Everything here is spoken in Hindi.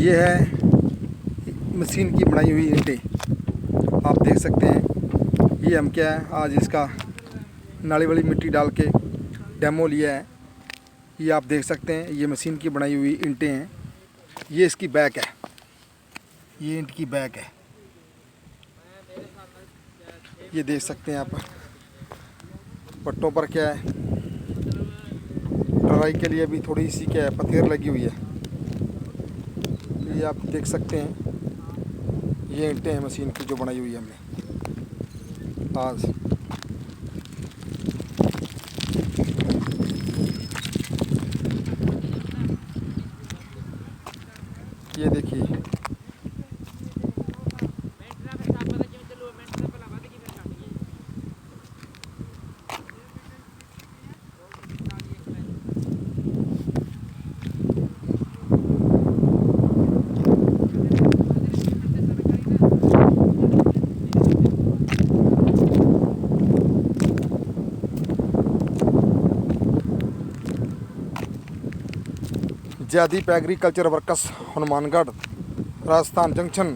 ये है मशीन की बनाई हुई ईंटें, आप देख सकते हैं। ये हम क्या है आज इसका नाली वाली मिट्टी डाल के डेमो लिया है। ये आप देख सकते हैं, ये मशीन की बनाई हुई ईंटें हैं। ये इसकी बैक है, ये ईंट की बैक है, ये देख सकते हैं आप। पट्टों पर क्या है ढलाई के लिए भी थोड़ी सी क्या है पथेर लगी हुई है। ये आप देख सकते हैं, ये ईंटें हैं मशीन की जो बनाई हुई है हमने आज। ये देखिए, Jaideep agriculture workers Hanumangarh Rajasthan junction